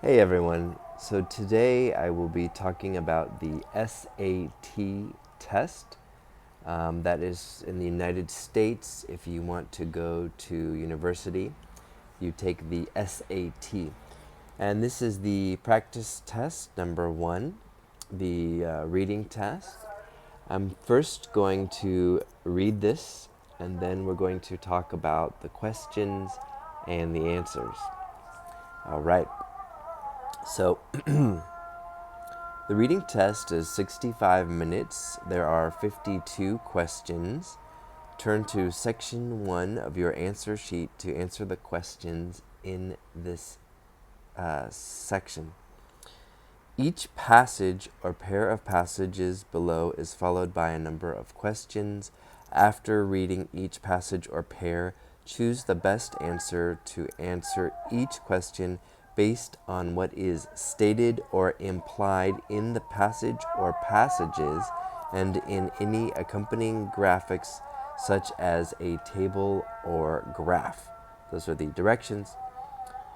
Hey everyone. So today I will be talking about the SAT test. That is in the United States. If you want to go to university, you take the SAT. And this is the practice test number one, the reading test. I'm first going to read this, and then we're going to talk about the questions and the answers. All right. So, the reading test is 65 minutes. There are 52 questions. Turn to section 1 of your answer sheet to answer the questions in this section. Each passage or pair of passages below is followed by a number of questions. After reading each passage or pair, choose the best answer to answer each question based on what is stated or implied in the passage or passages and in any accompanying graphics such as a table or graph. Those are the directions.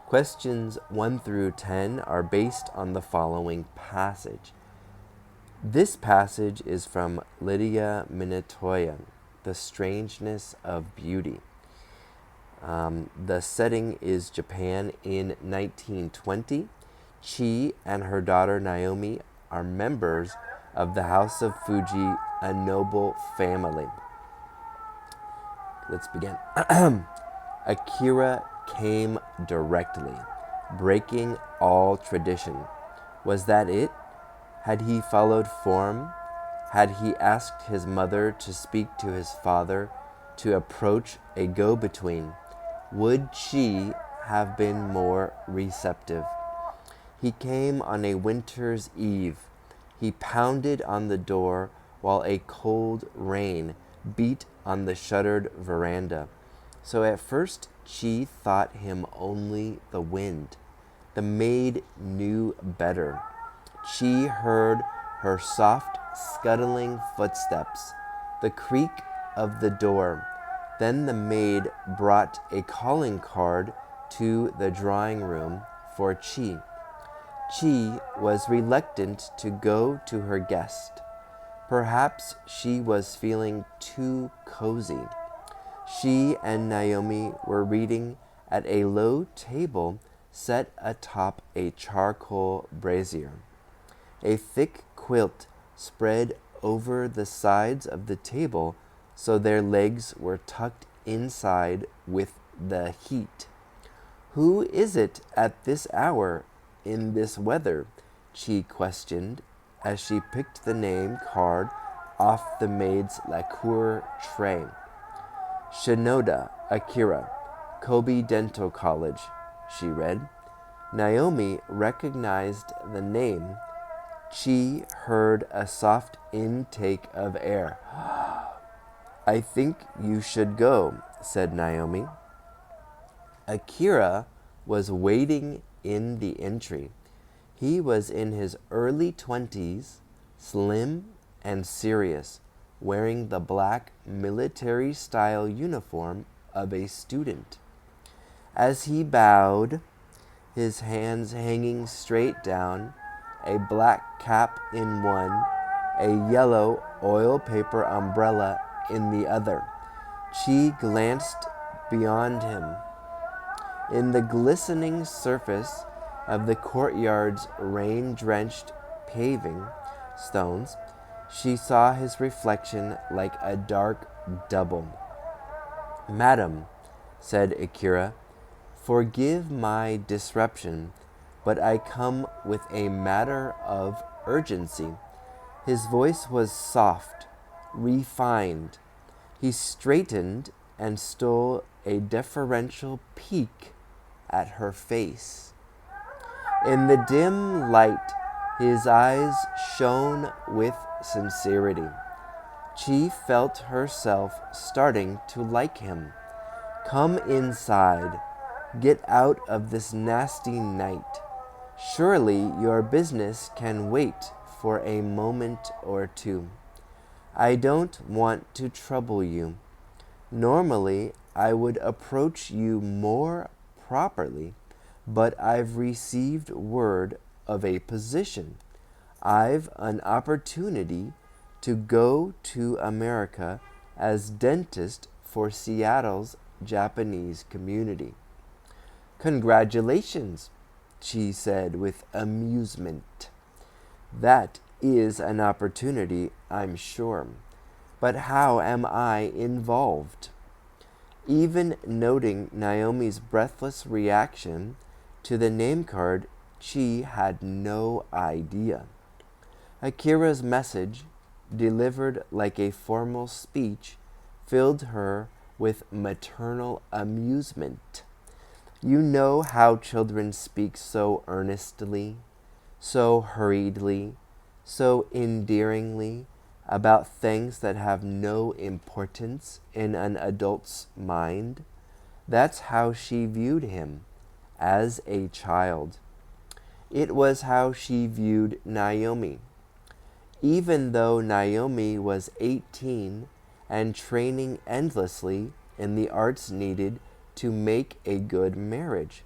Questions 1 through 10 are based on the following passage. This passage is from Lydia Minatoya, The Strangeness of Beauty. The setting is Japan in 1920. Chi and her daughter Naomi are members of the House of Fuji, a noble family. Let's begin. Akira came directly, breaking all tradition. Was that it? Had he followed form? Had he asked his mother to speak to his father, to approach a go-between? Would she have been more receptive? He came on a winter's eve. He pounded on the door while a cold rain beat on the shuttered veranda. So at first she thought him only the wind. The maid knew better. She heard her soft, scuttling footsteps, the creak of the door. Then the maid brought a calling card to the drawing room for Chi. Chi was reluctant to go to her guest. Perhaps she was feeling too cozy. She and Naomi were reading at a low table set atop a charcoal brazier. A thick quilt spread over the sides of the table so their legs were tucked inside with the heat. Who is it at this hour, in this weather? She questioned as she picked the name card off the maid's lacquer tray. Shinoda Akira, Kobe Dental College, she read. Naomi recognized the name. She heard a soft intake of air. I think you should go, said Naomi. Akira was waiting in the entry. He was in his early 20s, slim and serious, wearing the black military-style uniform of a student. As he bowed, his hands hanging straight down, a black cap in one, a yellow oil paper umbrella in the other, she glanced beyond him. In the glistening surface of the courtyard's rain-drenched paving stones, she saw his reflection like a dark double. Madam, said Akira, forgive my disruption, but I come with a matter of urgency. His voice was soft, refined. He straightened and stole a deferential peek at her face. In the dim light, his eyes shone with sincerity. She felt herself starting to like him. Come inside. Get out of this nasty night. Surely your business can wait for a moment or two. I don't want to trouble you. Normally, I would approach you more properly, but I've received word of a position. I've an opportunity to go to America as dentist for Seattle's Japanese community. Congratulations, she said with amusement. That is an opportunity, I'm sure. But how am I involved? Even noting Naomi's breathless reaction to the name card, she had no idea. Akira's message, delivered like a formal speech, filled her with maternal amusement. You know how children speak so earnestly, so hurriedly, so endearingly about things that have no importance in an adult's mind. That's how she viewed him as a child. It was how she viewed Naomi. Even though Naomi was 18 and training endlessly in the arts needed to make a good marriage,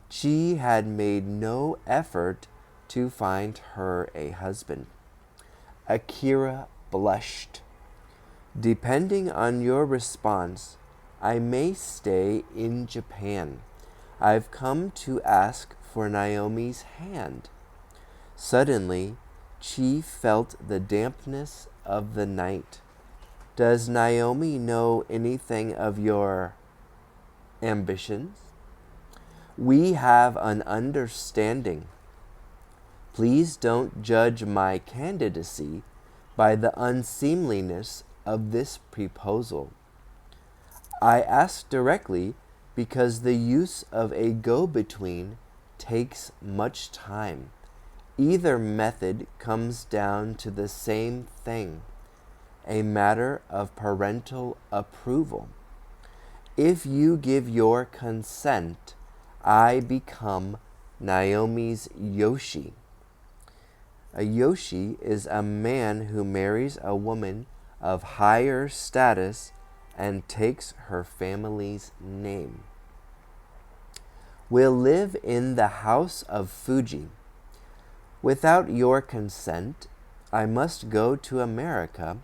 she had made no effort to find her a husband. Akira blushed. Depending on your response, I may stay in Japan. I've come to ask for Naomi's hand. Suddenly, she felt the dampness of the night. Does Naomi know anything of your ambitions? We have an understanding. Please don't judge my candidacy by the unseemliness of this proposal. I ask directly because the use of a go-between takes much time. Either method comes down to the same thing, a matter of parental approval. If you give your consent, I become Naomi's Yoshi. A Yoshi is a man who marries a woman of higher status and takes her family's name. We'll live in the house of Fuji. Without your consent, I must go to America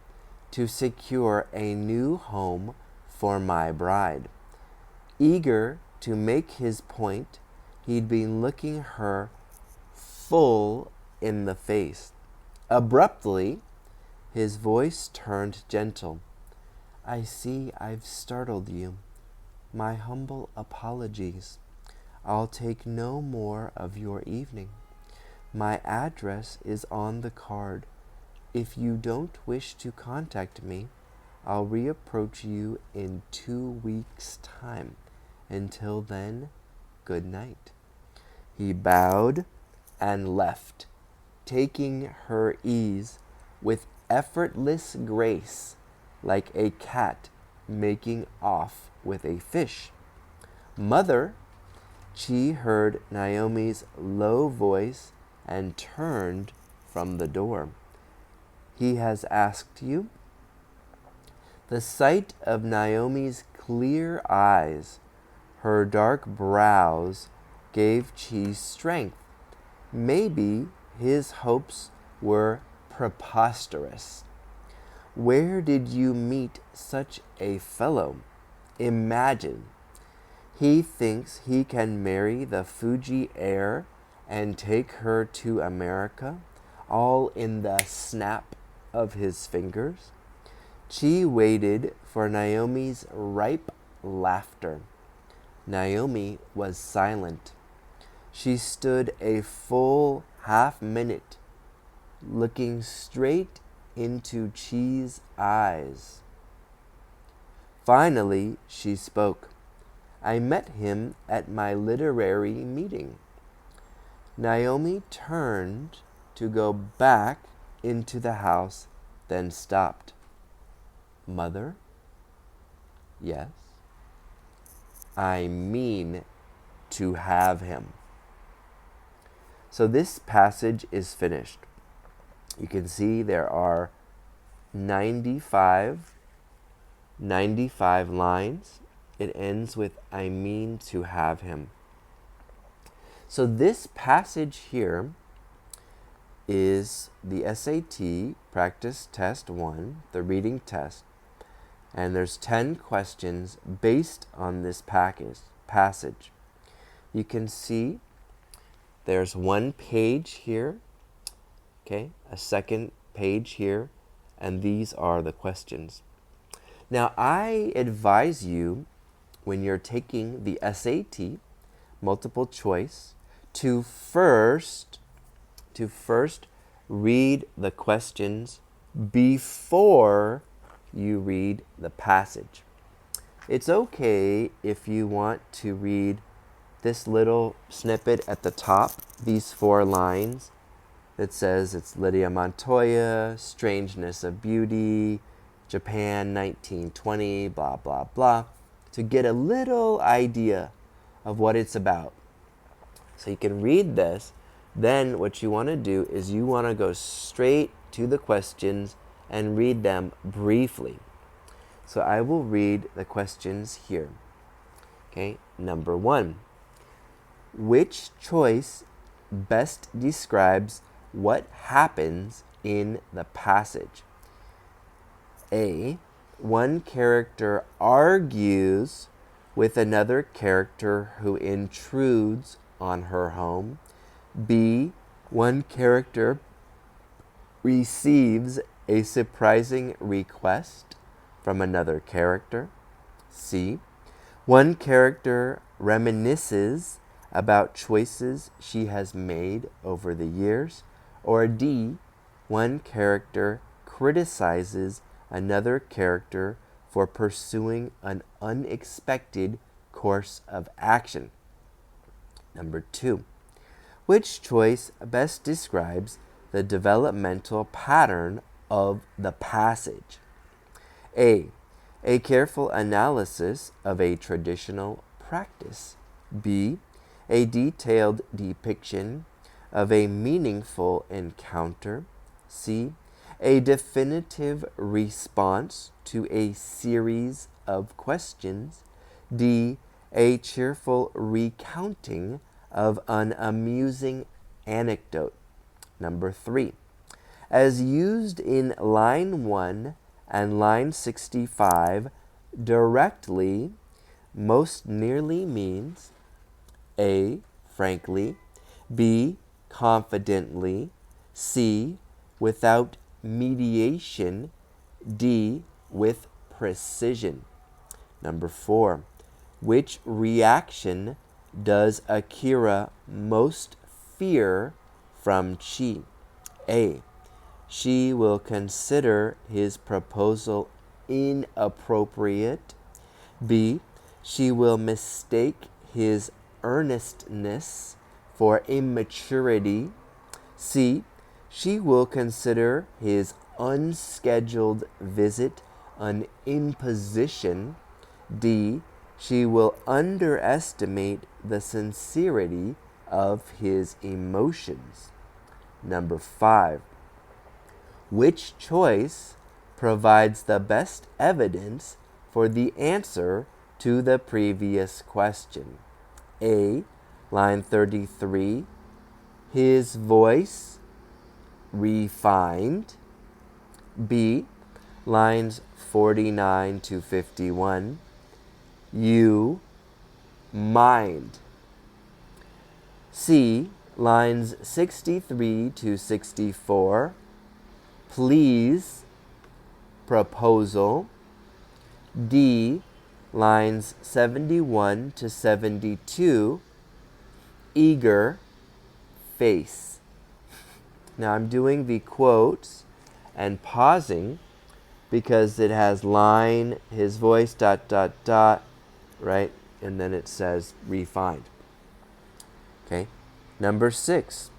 to secure a new home for my bride. Eager to make his point, he'd been looking her full in the face. Abruptly, his voice turned gentle. I see I've startled you. My humble apologies. I'll take no more of your evening. My address is on the card. If you don't wish to contact me, I'll reapproach you in 2 weeks' time. Until then, good night. He bowed and left, taking her ease with effortless grace, like a cat making off with a fish. Mother, she heard Naomi's low voice and turned from the door. He has asked you? The sight of Naomi's clear eyes, her dark brows, gave Chi strength. Maybe his hopes were preposterous. Where did you meet such a fellow? Imagine. He thinks he can marry the Fuji heir and take her to America, all in the snap of his fingers. Chi waited for Naomi's ripe laughter. Naomi was silent. She stood a full half-minute, looking straight into Chi's eyes. Finally, she spoke. I met him at my literary meeting. Naomi turned to go back into the house, then stopped. Mother? Yes? I mean to have him. So this passage is finished. You can see there are 95 lines. It ends with, I mean to have him. So this passage here is the SAT practice test 1, the reading test. And there's 10 questions based on this passage. You can see there's one page here, okay, a second page here, and these are the questions. Now, I advise you, when you're taking the SAT, multiple choice, to first read the questions before you read the passage. It's okay if you want to read this little snippet at the top, these 4 lines that says it's Lydia Montoya, Strangeness of Beauty, Japan 1920, blah, blah, blah, to get a little idea of what it's about. So you can read this. Then what you want to do is you want to go straight to the questions and read them briefly. So I will read the questions here. Okay, number 1. Which choice best describes what happens in the passage? A. One character argues with another character who intrudes on her home. B. One character receives a surprising request from another character. C. One character reminisces about choices she has made over the years. Or D. One character criticizes another character for pursuing an unexpected course of action. Number 2. Which choice best describes the developmental pattern of the passage? A. A careful analysis of a traditional practice. B. A detailed depiction of a meaningful encounter. C. A definitive response to a series of questions. D. A cheerful recounting of an amusing anecdote. Number 3. As used in line 1 and line 65, directly most nearly means A. Frankly, B. Confidently, C. Without mediation, D. With precision. Number 4. Which reaction does Akira most fear from Chi? A. She will consider his proposal inappropriate. B. She will mistake his earnestness for immaturity. C. She will consider his unscheduled visit an imposition. D. She will underestimate the sincerity of his emotions. Number 5. Which choice provides the best evidence for the answer to the previous question? A. Line 33. His voice refined. B. Lines 49 to 51. You mind. C. Lines 63 to 64. Please, proposal. D. Lines 71 to 72. Eager face. Now I'm doing the quotes and pausing because it has line, his voice, ... right? And then it says refined. Okay. Number 6.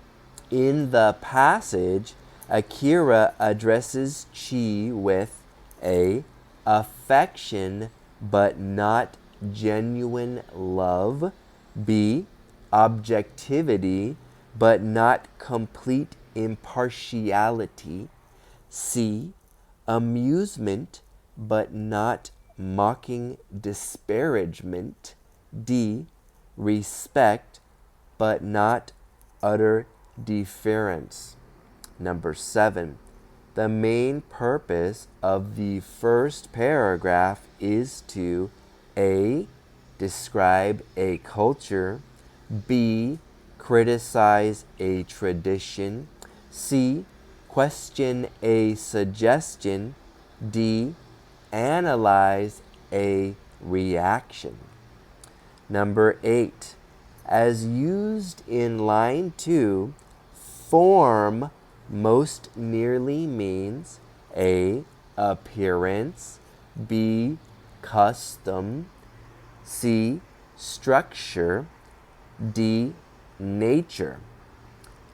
In the passage, Akira addresses Chi with A. Affection but not genuine love. B. Objectivity but not complete impartiality. C. Amusement but not mocking disparagement. D. Respect but not utter deference. Number 7, the main purpose of the first paragraph is to A. describe a culture, B. criticize a tradition, C. question a suggestion, D. analyze a reaction. Number 8, as used in line 2, form most nearly means A. appearance, B. custom, C. structure, D. nature.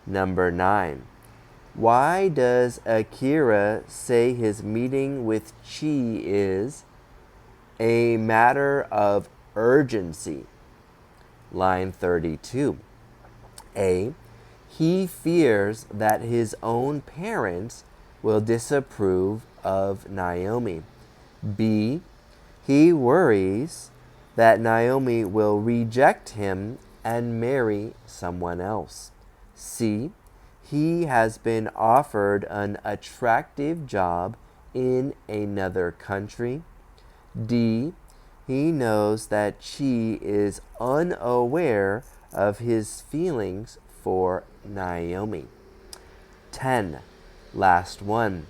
Number 9, why does Akira say his meeting with Chi is a matter of urgency? Line 32. A. He fears that his own parents will disapprove of Naomi. B. He worries that Naomi will reject him and marry someone else. C. He has been offered an attractive job in another country. D. He knows that Chi is unaware of his feelings for Naomi. 10. Last one.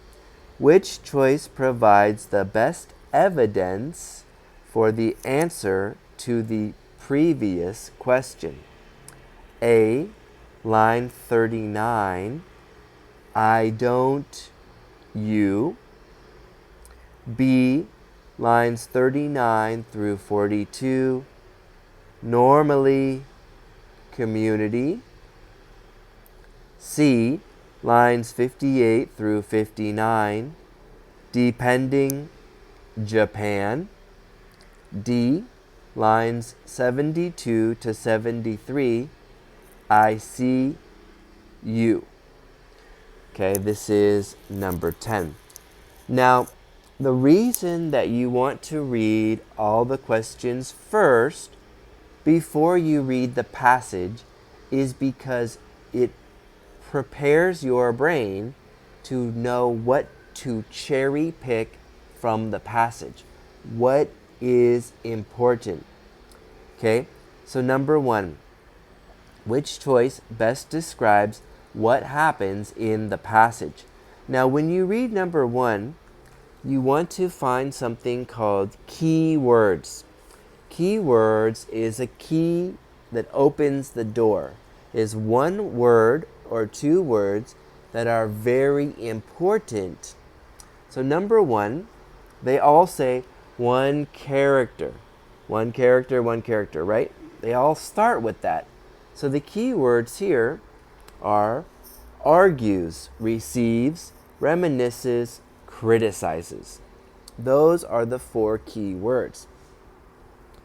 Which choice provides the best evidence for the answer to the previous question? A. Line 39. I don't, you. B. Lines 39 through 42. Normally, community. C. Lines 58 through 59. Depending, Japan. D. Lines 72 to 73. I see you. Okay, this is number 10. Now, the reason that you want to read all the questions first before you read the passage is because it prepares your brain to know what to cherry pick from the passage. What is important? Okay, so number 1, which choice best describes what happens in the passage? Now, when you read number 1, you want to find something called keywords. Keywords is a key that opens the door. It is one word or two words that are very important. So number 1, they all say one character. One character, one character, right? They all start with that. So the keywords here are argues, receives, reminisces, criticizes. Those are the 4 key words.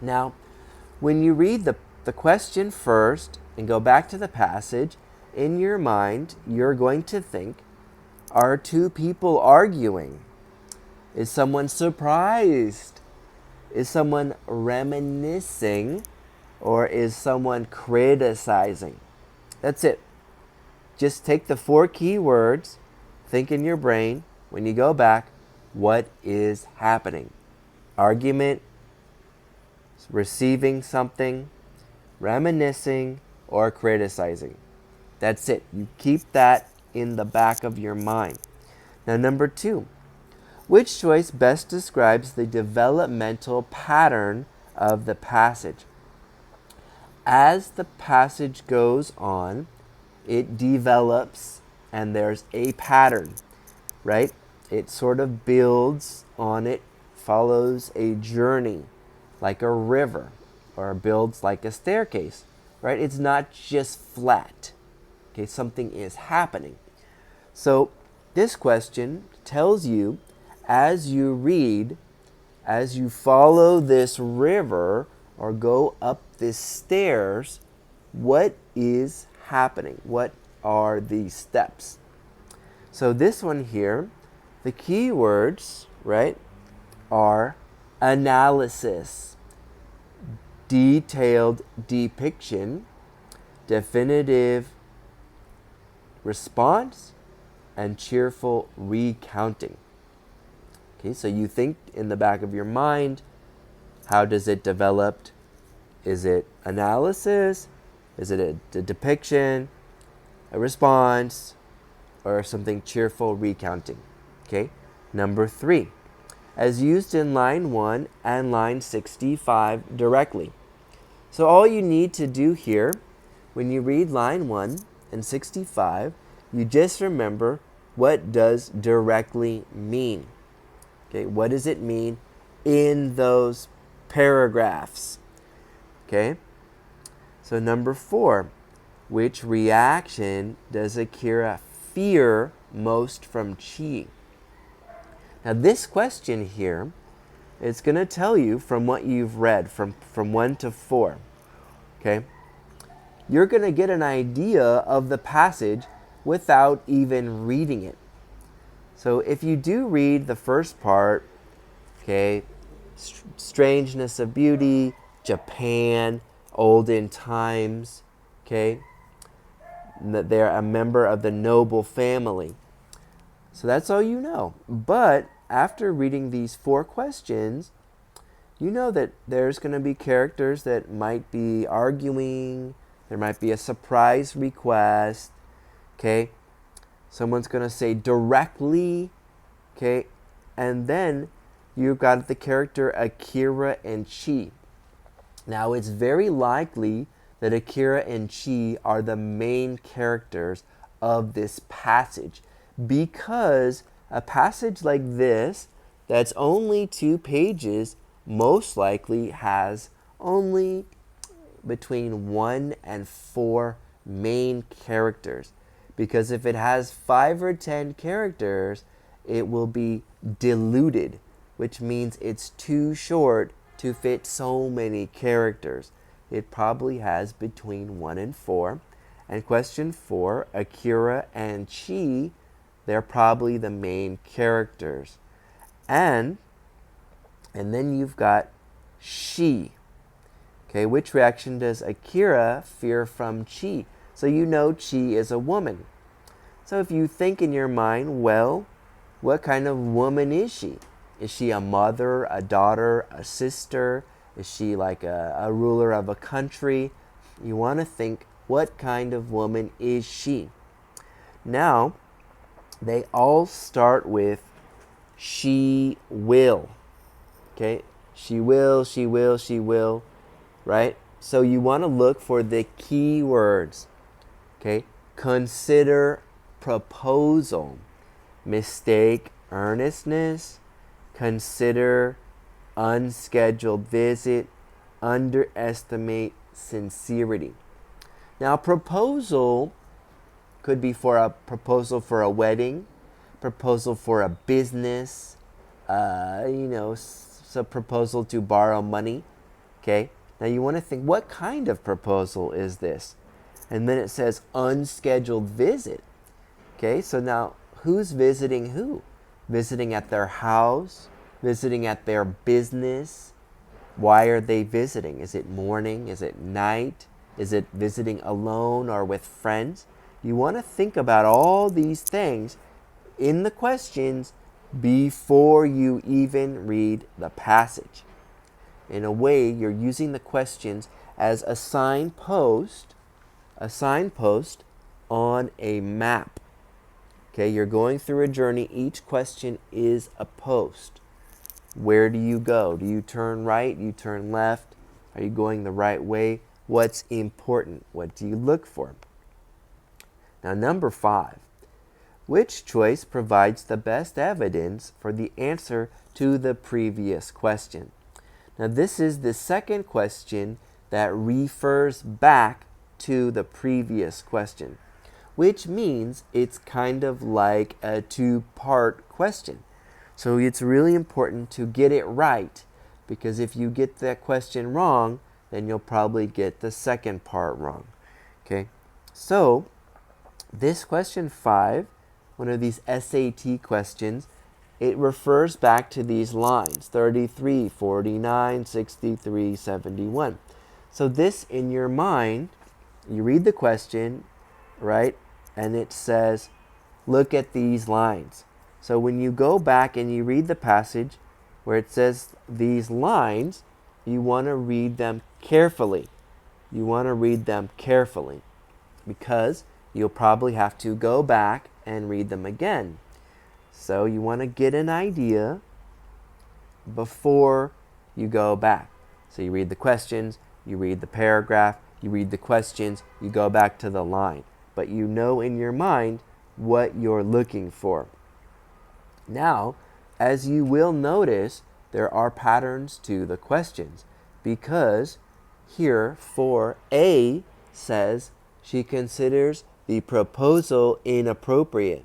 Now, when you read the question first and go back to the passage, in your mind, you're going to think, are 2 people arguing? Is someone surprised? Is someone reminiscing? Or is someone criticizing? That's it. Just take the 4 key words, think in your brain, when you go back, what is happening? Argument, receiving something, reminiscing, or criticizing. That's it. You keep that in the back of your mind. Now, number 2, which choice best describes the developmental pattern of the passage? As the passage goes on, it develops and there's a pattern, right? It sort of builds on it, follows a journey like a river, or builds like a staircase, right? It's not just flat. Okay, something is happening. So this question tells you, as you read, as you follow this river or go up these stairs, what is happening? What are these steps? So this one here, the key words, right, are analysis, detailed depiction, definitive response, and cheerful recounting. Okay, so you think in the back of your mind, how does it develop? Is it analysis? Is it a depiction, a response, or something cheerful recounting? Okay, number 3, as used in line 1 and line 65 directly. So all you need to do here, when you read line 1 and 65, you just remember, what does directly mean? Okay, what does it mean in those paragraphs? Okay, so number 4, which reaction does Akira fear most from Chi? Now this question here, it's going to tell you from what you've read from 1 to 4. Okay, you're going to get an idea of the passage without even reading it. So if you do read the first part, okay, strangeness of beauty, Japan, olden times, okay, that they're a member of the noble family. So that's all you know. But after reading these 4 questions, you know that there's going to be characters that might be arguing, there might be a surprise request, okay? Someone's going to say directly, okay? And then you've got the character Akira and Chi. Now, it's very likely that Akira and Chi are the main characters of this passage, because a passage like this, that's only 2 pages, most likely has only between 1 and 4 main characters. Because if it has 5 or 10 characters, it will be diluted, which means it's too short to fit so many characters. It probably has between 1 and 4. And question 4, Akira and Chi, they're probably the main characters. And then you've got She. Okay, which reaction does Akira fear from Chi? So you know Chi is a woman. So if you think in your mind, well, what kind of woman is she? Is she a mother, a daughter, a sister? Is she like a ruler of a country? You want to think, what kind of woman is she? Now, they all start with she will. Okay, she will, she will, she will, right? So you want to look for the key words. Okay, consider proposal, mistake earnestness, consider unscheduled visit, underestimate sincerity. Now, proposal could be for a proposal for a wedding, proposal for a business, a proposal to borrow money. Okay, now you want to think, what kind of proposal is this? And then it says unscheduled visit. Okay, so now who's visiting who? Visiting at their house, visiting at their business. Why are they visiting? Is it morning? Is it night? Is it visiting alone or with friends? You want to think about all these things in the questions before you even read the passage. In a way, you're using the questions as a signpost on a map. Okay, you're going through a journey. Each question is a post. Where do you go? Do you turn right? Do you turn left? Are you going the right way? What's important? What do you look for? Now, number 5. Which choice provides the best evidence for the answer to the previous question? Now, this is the second question that refers back to the previous question, which means it's kind of like a 2-part question. So it's really important to get it right, because if you get that question wrong, then you'll probably get the second part wrong. Okay, so this question 5, one of these SAT questions, it refers back to these lines, 33, 49, 63, 71. So this, in your mind, you read the question, right? And it says, look at these lines. So when you go back and you read the passage where it says these lines, you want to read them carefully. You want to read them carefully because you'll probably have to go back and read them again. So you want to get an idea before you go back. So you read the questions, you read the paragraph, you read the questions, you go back to the line. But you know in your mind what you're looking for. Now, as you will notice, there are patterns to the questions because here 4A says she considers the proposal inappropriate.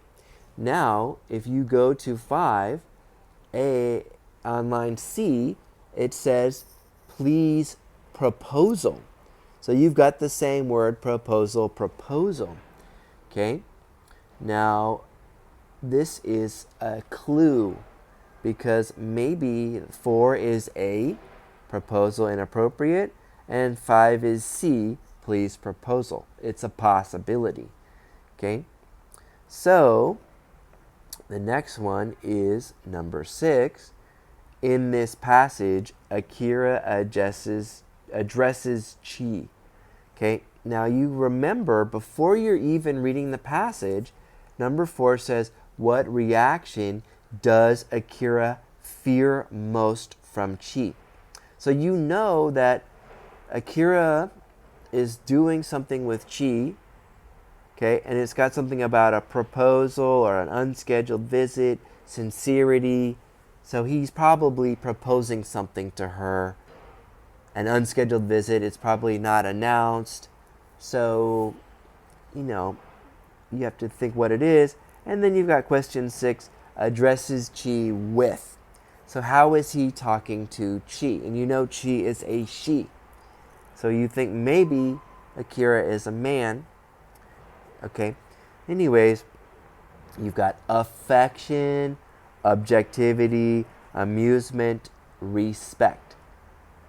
Now, if you go to 5A on line C, it says please proposal. So you've got the same word, proposal, proposal. Okay? Now, this is a clue because maybe 4 is A, proposal inappropriate, and 5 is C, please proposal. It's a possibility. Okay? So, the next one is number 6. In this passage, Akira addresses Chi. Okay? Now you remember, before you're even reading the passage, number 4 says, what reaction does Akira fear most from Chi? So you know that Akira is doing something with Chi, okay, and it's got something about a proposal or an unscheduled visit, sincerity. So he's probably proposing something to her. An unscheduled visit, it's probably not announced. So, you have to think what it is. And then you've got question 6, addresses Chi with. So how is he talking to Chi? And you know Chi is a she. So you think maybe Akira is a man. Okay. Anyways, you've got affection, objectivity, amusement, respect.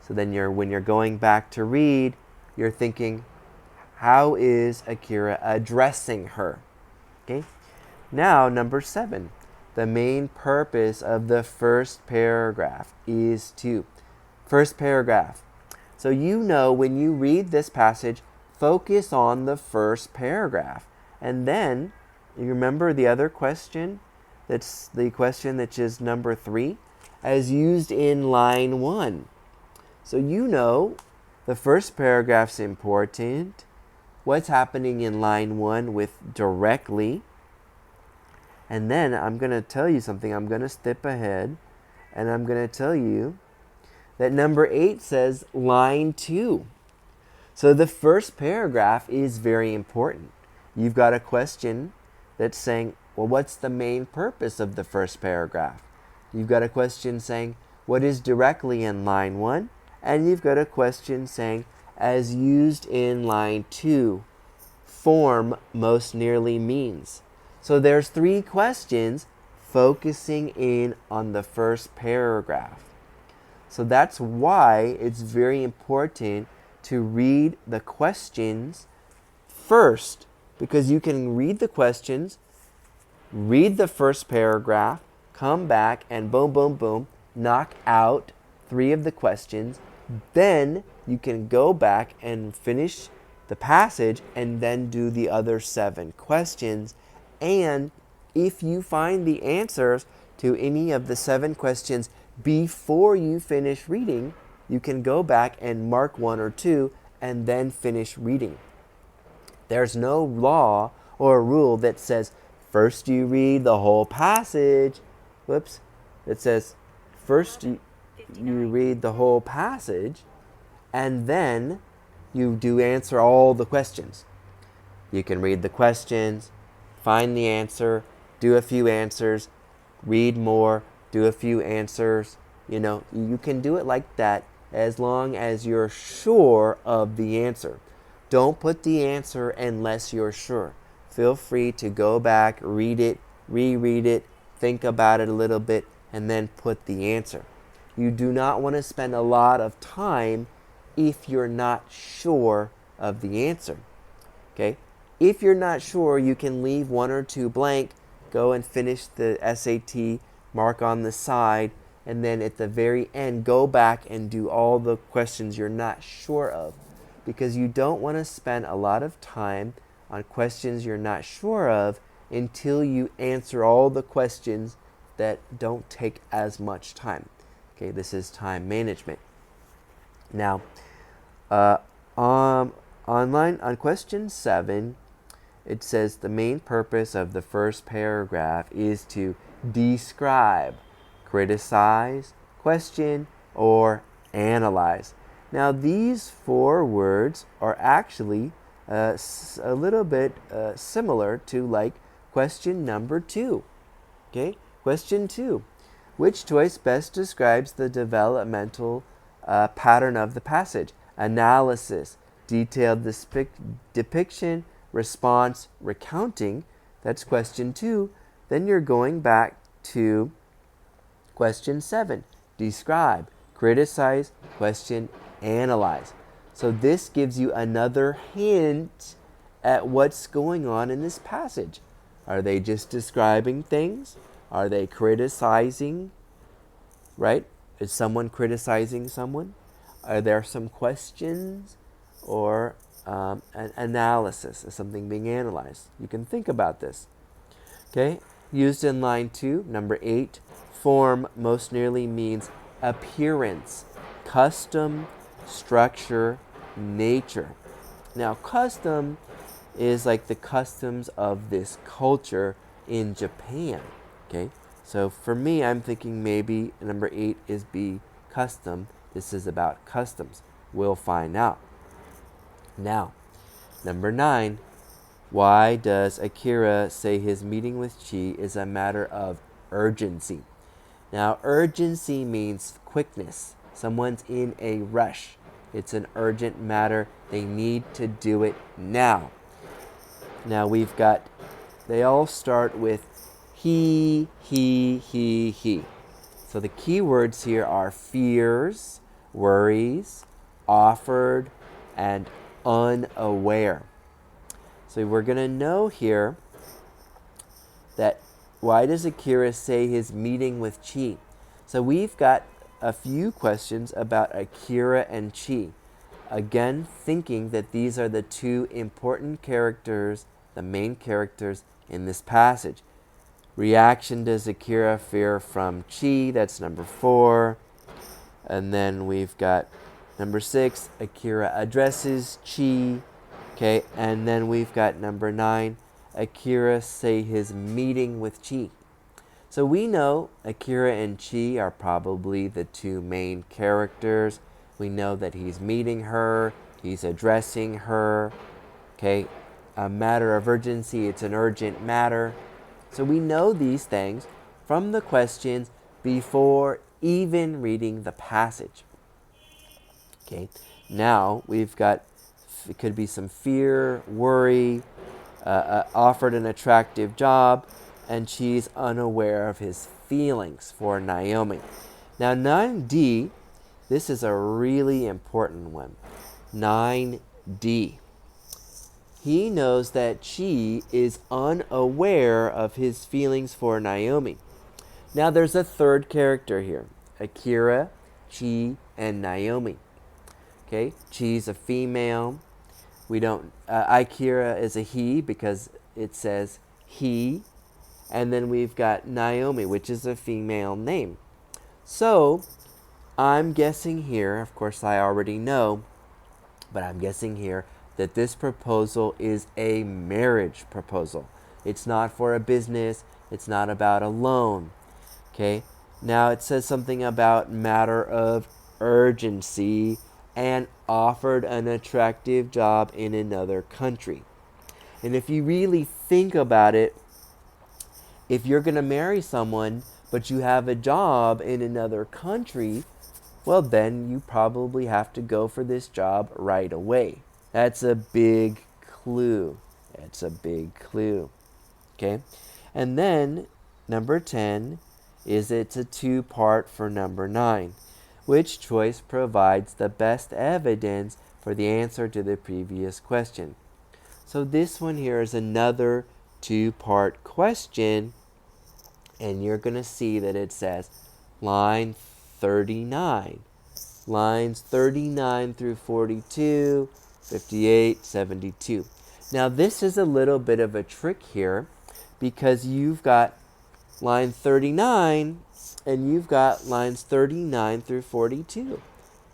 So then when you're going back to read, you're thinking, how is Akira addressing her? Okay. Now, number 7. The main purpose of the first paragraph is to. First paragraph. So when you read this passage, focus on the first paragraph. And then, you remember the other question? That's the question that is number 3, as used in line 1. So the first paragraph's important. What's happening in line 1 with directly? And then I'm going to tell you something. I'm going to step ahead and I'm going to tell you that number 8 says line 2. So the first paragraph is very important. You've got a question that's saying, well, what's the main purpose of the first paragraph? You've got a question saying, what is directly in line 1? And you've got a question saying, as used in line 2, form most nearly means. So there's 3 questions focusing in on the first paragraph. So that's why it's very important to read the questions first, because you can read the questions, read the first paragraph, come back and boom, boom, boom, knock out 3 of the questions. Then you can go back and finish the passage and then do the other 7 questions. And if you find the answers to any of the 7 questions before you finish reading, you can go back and mark 1 or 2 and then finish reading. There's no law or rule that says first you read the whole passage. It says first you read the whole passage and then you do answer all the questions. You can read the questions, find the answer, do a few answers, read more, do a few answers. You can do it like that as long as you're sure of the answer. Don't put the answer unless you're sure. Feel free to go back, read it, reread it, think about it a little bit, and then put the answer. You do not want to spend a lot of time if you're not sure of the answer. Okay? If you're not sure, you can leave one or two blank, go and finish the SAT, mark on the side, and then at the very end, go back and do all the questions you're not sure of. Because you don't want to spend a lot of time on questions you're not sure of until you answer all the questions that don't take as much time. Okay, this is time management. Now, uh, online on question 7, it says the main purpose of the first paragraph is to describe, criticize, question, or analyze. Now, these 4 words are actually a little bit similar to like question number 2. Okay, question 2. Which choice best describes the developmental pattern of the passage? Analysis, detailed depiction, response, recounting. That's question 2. Then you're going back to question 7. Describe, criticize, question, analyze. So this gives you another hint at what's going on in this passage. Are they just describing things? Are they criticizing? Right? Is someone criticizing someone? Are there some questions or an analysis? Is something being analyzed? You can think about this. Okay? Used in line 2, number 8, form most nearly means appearance, custom, structure, nature. Now, custom is like the customs of this culture in Japan. Okay? So for me, I'm thinking maybe number 8 is B, custom. This is about customs. We'll find out. Now, number 9, why does Akira say his meeting with Chi is a matter of urgency? Now, urgency means quickness. Someone's in a rush. It's an urgent matter. They need to do it now. Now we've got, they all start with he. So the key words here are fears, worries, offered, and unaware. So we're going to know here that why does Akira say his meeting with Chi? So we've got a few questions about Akira and Chi. Again, thinking that these are the 2 important characters, the main characters in this passage. Reaction does Akira fear from Chi? That's number 4. And then we've got number 6, Akira addresses Chi. Okay, and then we've got number 9, Akira say his meeting with Chi. So we know Akira and Chi are probably the 2 main characters. We know that he's meeting her, he's addressing her. Okay, a matter of urgency, it's an urgent matter. So we know these things from the questions before even reading the passage. Okay, now we've got, it could be some fear, worry, offered an attractive job, and she's unaware of his feelings for Naomi. Now 9D, this is a really important one. 9D. He knows that Chi is unaware of his feelings for Naomi. Now there's a third character here. Akira, Chi, and Naomi. Okay, Chi's a female. We don't, Akira is a he because it says he. And then we've got Naomi, which is a female name. So I'm guessing here, of course I already know, but I'm guessing here that this proposal is a marriage proposal. It's not for a business. It's not about a loan. Okay. Now it says something about matter of urgency and offered an attractive job in another country. And if you really think about it, if you're going to marry someone, but you have a job in another country, well, then you probably have to go for this job right away. That's a big clue. That's a big clue. Okay? And then, number 10 is it's a 2-part for number 9. Which choice provides the best evidence for the answer to the previous question? So this one here is another two-part question, and you're going to see that it says line 39. Lines 39 through 42, 58, 72. Now this is a little bit of a trick here because you've got line 39 and you've got lines 39 through 42.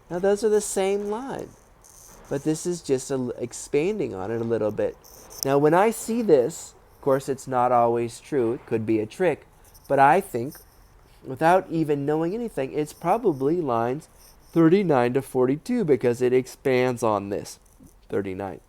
Now those are the same line, but this is just expanding on it a little bit. Now when I see this, of course it's not always true, it could be a trick, but I think without even knowing anything, it's probably lines 39 to 42 because it expands on this 39.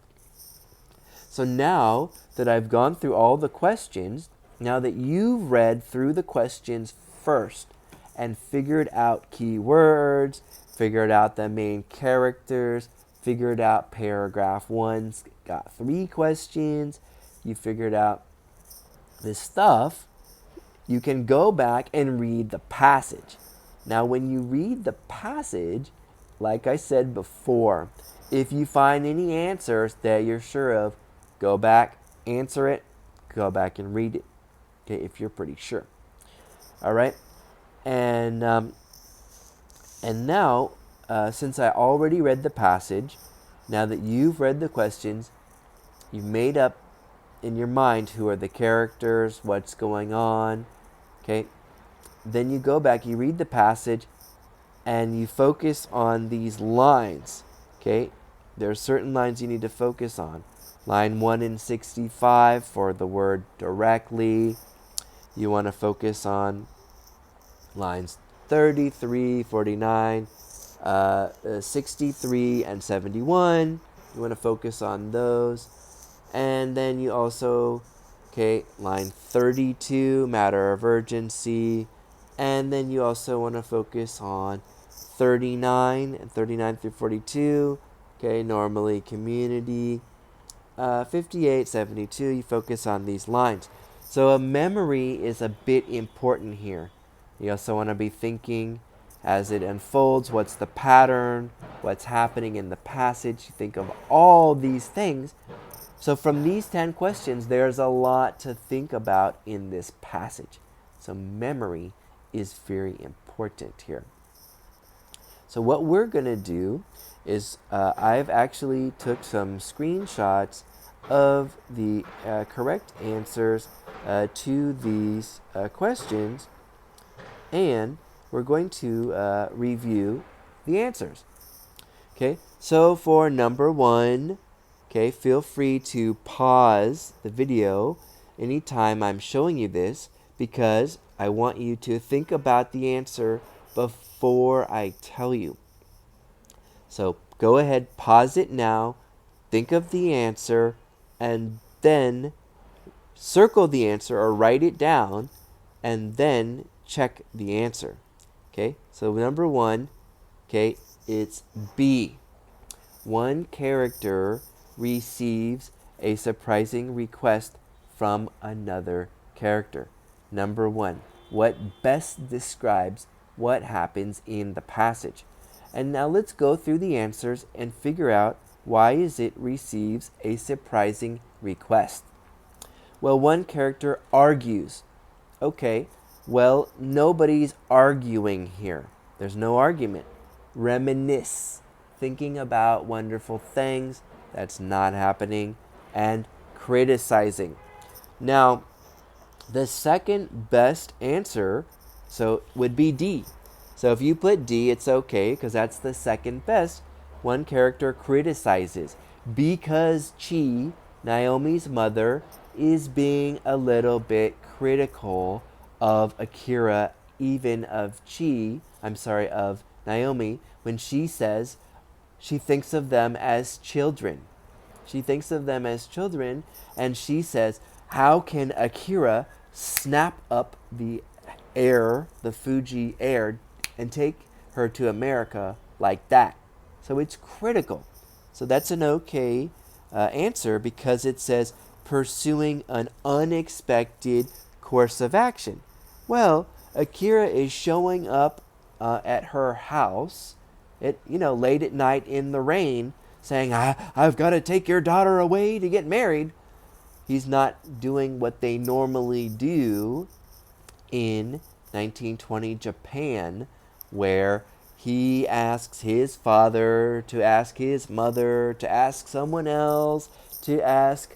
So now that I've gone through all the questions, now that you've read through the questions first and figured out keywords, figured out the main characters, figured out paragraph 1's got 3 questions, you figured out this stuff, you can go back and read the passage. Now, when you read the passage, like I said before, if you find any answers that you're sure of, go back, answer it, go back and read it, okay, if you're pretty sure. All right? And now, since I already read the passage, now that you've read the questions, you've made up in your mind who are the characters, what's going on, okay? Then you go back, you read the passage, and you focus on these lines, okay? There are certain lines you need to focus on. Line 1 in 65 for the word directly. You want to focus on lines 33, 49, 63, and 71. You want to focus on those. And then you also, okay, line 32, matter of urgency. And then you also want to focus on 39 and 39 through 42. Okay, normally community. 58, 72, you focus on these lines. So a memory is a bit important here. You also want to be thinking as it unfolds, what's the pattern, what's happening in the passage. You think of all these things. So from these 10 questions, there's a lot to think about in this passage. So memory is very important here. So what we're going to do is I've actually took some screenshots of the correct answers to these questions, and we're going to review the answers. Okay, so for number 1, okay, feel free to pause the video anytime I'm showing you this because I want you to think about the answer before I tell you. So go ahead, pause it now, think of the answer, and then circle the answer or write it down, and then check the answer. Okay, so number 1, okay, it's B. One character receives a surprising request from another character. Number 1, what best describes what happens in the passage? And now let's go through the answers and figure out why is it receives a surprising request. Well, one character argues. Okay, well, nobody's arguing here. There's no argument. Reminisce, thinking about wonderful things, that's not happening, and criticizing. Now, the second best answer would be D. So if you put D, it's okay because that's the second best. One character criticizes because Chi, Naomi's mother, is being a little bit critical of Akira, even of Naomi, when she says she thinks of them as children. She thinks of them as children, and she says, how can Akira snap up the Fuji air, and take her to America like that? So it's critical. So that's an okay answer because it says pursuing an unexpected course of action. Well, Akira is showing up at her house late at night in the rain. saying, I've got to take your daughter away to get married. He's not doing what they normally do in 1920 Japan, where he asks his father to ask his mother to ask someone else to ask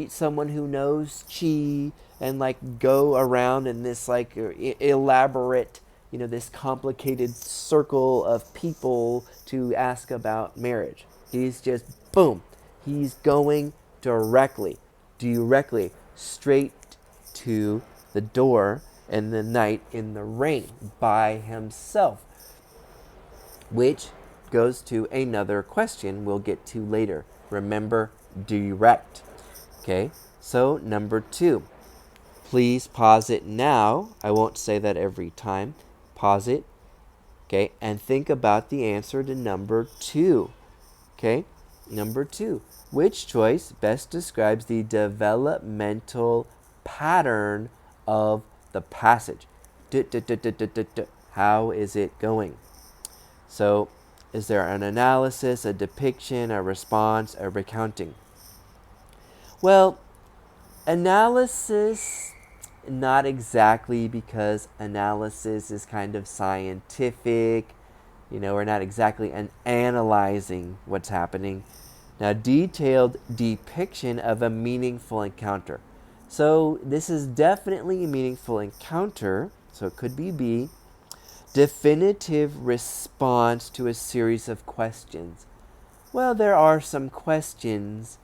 someone who knows chi, and like go around in this like elaborate, this complicated circle of people to ask about marriage. He's just boom. He's going directly straight to the door in the night in the rain by himself, which goes to another question we'll get to later. Remember, direct. Okay, so number 2. Please pause it now. I won't say that every time. Pause it. Okay, and think about the answer to number 2. Okay, number 2. Which choice best describes the developmental pattern of the passage? How is it going? So, is there an analysis, a depiction, a response, a recounting? Well, analysis, not exactly, because analysis is kind of scientific. We're not exactly analyzing what's happening. Now, detailed depiction of a meaningful encounter. So this is definitely a meaningful encounter. So it could be B. Definitive response to a series of questions. Well, there are some questions,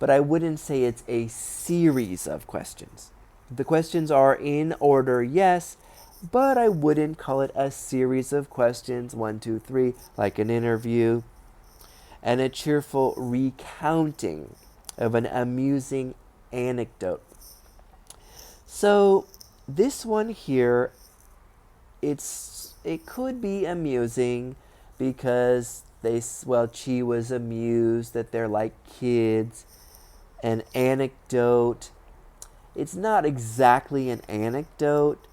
but I wouldn't say it's a series of questions. The questions are in order, yes, but I wouldn't call it a series of questions, 1, 2, 3, like an interview. And a cheerful recounting of an amusing anecdote. So this one here, it could be amusing because Chi was amused that they're like kids. An anecdote, it's not exactly an anecdote,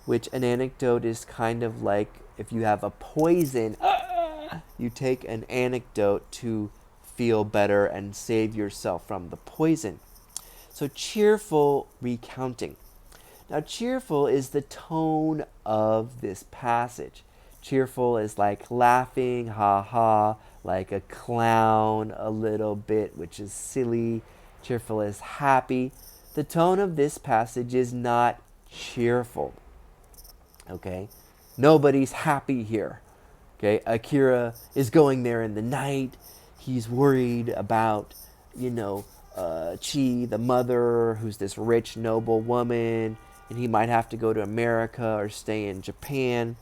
which an anecdote is kind of like if you have a poison, you take an anecdote to feel better and save yourself from the poison. So cheerful recounting. Now, cheerful is the tone of this passage. Cheerful is like laughing, ha ha, like a clown a little bit, which is silly. Cheerful is happy. The tone of this passage is not cheerful. Okay? Nobody's happy here. Okay? Akira is going there in the night. He's worried about, Chi, the mother, who's this rich, noble woman, and he might have to go to America or stay in Japan.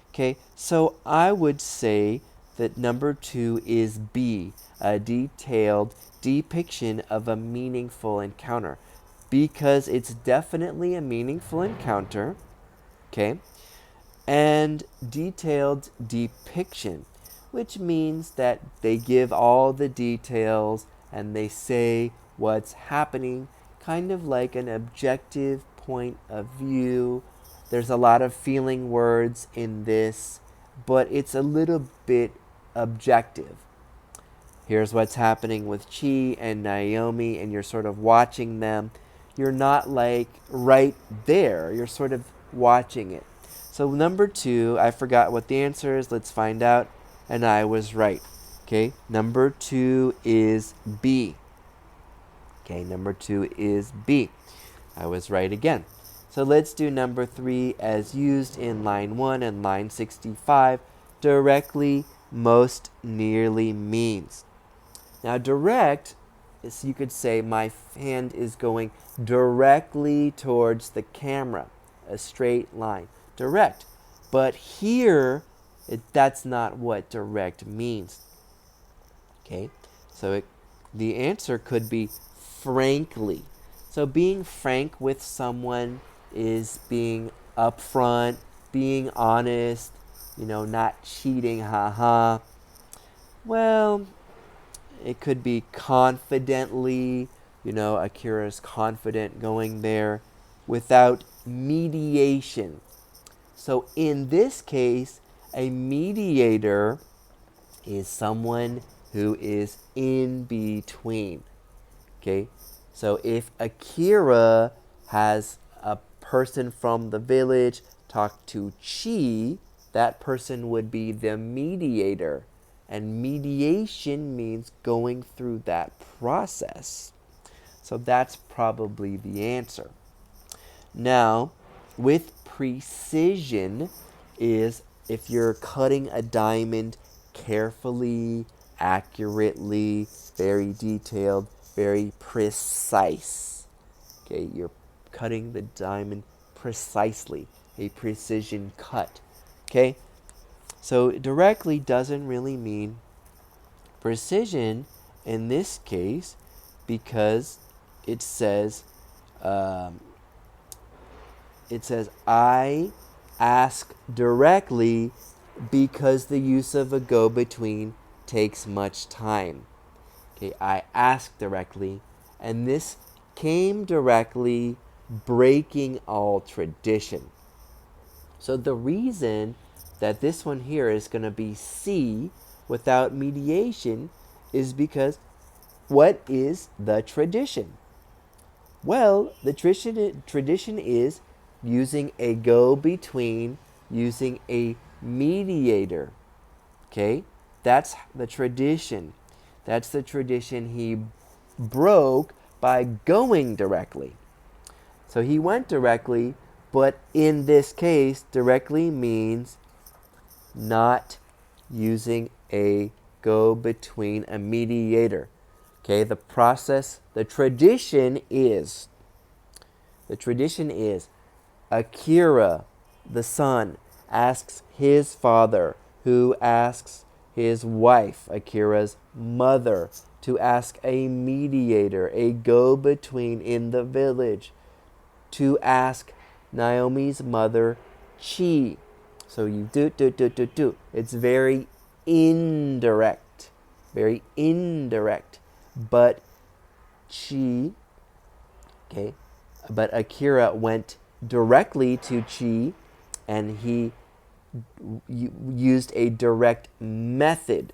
Okay? So I would say that number 2 is B, a detailed depiction of a meaningful encounter, because it's definitely a meaningful encounter, okay? And detailed depiction, which means that they give all the details and they say what's happening, kind of like an objective point of view. There's a lot of feeling words in this, but it's a little bit objective. Here's what's happening with Chi and Naomi, and you're sort of watching them. You're not like right there. You're sort of watching it. So number 2, I forgot what the answer is. Let's find out. And I was right. Okay, number 2 is B. Okay, number 2 is B. I was right again. So let's do number 3 as used in line 1 and line 65. Directly, most nearly means. Now direct is, you could say, my hand is going directly towards the camera, a straight line, direct. But here, that's not what direct means. Okay, so the answer could be frankly. So being frank with someone is being upfront, being honest, not cheating, haha. Well, it could be confidently, Akira's confident going there without mediation. So in this case, a mediator is someone who is in between. Okay, so if Akira has a person from the village talk to Chi, that person would be the mediator. And mediation means going through that process. So that's probably the answer. Now, with precision is if you're cutting a diamond carefully, accurately, very detailed, very precise. Okay, you're cutting the diamond precisely, a precision cut. Okay, so directly doesn't really mean precision in this case because it says, um, I ask directly because the use of a go-between takes much time. Okay, I ask directly, and this came directly, breaking all tradition. So the reason that this one here is going to be C without mediation is because what is the tradition? Well, the tradition is using a go-between, using a mediator. Okay? That's the tradition. That's the tradition he broke by going directly. So he went directly, but in this case, directly means not using a go-between, a mediator. Okay, the tradition is Akira, the son, asks his father, who asks his wife, Akira's mother, to ask a mediator, a go-between in the village, to ask Naomi's mother, Chi. So you do. It's very indirect. Very indirect. But Chi, okay, but Akira went directly to Chi and he used a direct method.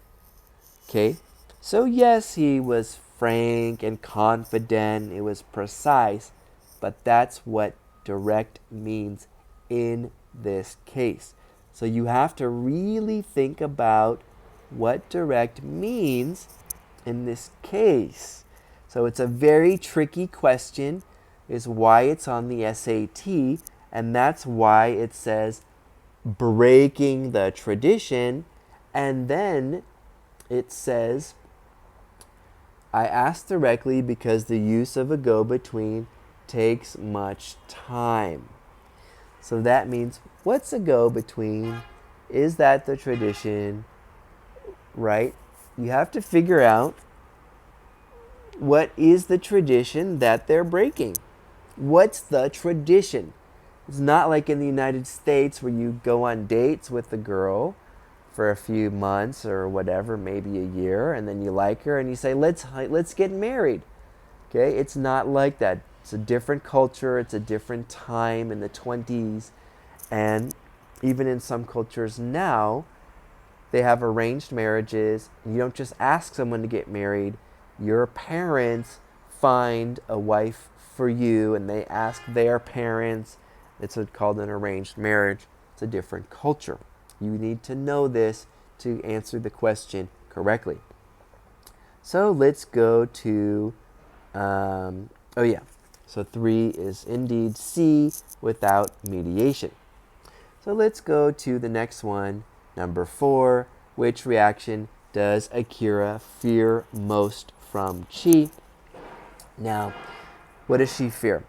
Okay, so yes, he was frank and confident, it was precise, but that's what direct means in this case. So you have to really think about what direct means in this case. So it's a very tricky question, is why it's on the SAT, and that's why it says breaking the tradition, and then it says I ask directly because the use of a go-between takes much time. So that means, what's a go-between? Is that the tradition? Right? You have to figure out what is the tradition that they're breaking. What's the tradition? It's not like in the United States where you go on dates with the girl for a few months or whatever, maybe a year, and then you like her and you say, let's get married. Okay, it's not like that. It's a different culture, it's a different time in the 20s, and even in some cultures now, they have arranged marriages. You don't just ask someone to get married. Your parents find a wife for you and they ask their parents. It's called an arranged marriage. It's a different culture. You need to know this to answer the question correctly. So let's go to, so 3 is indeed C without mediation. So let's go to the next one, number 4. Which reaction does Akira fear most from Chi? Now, what does she fear?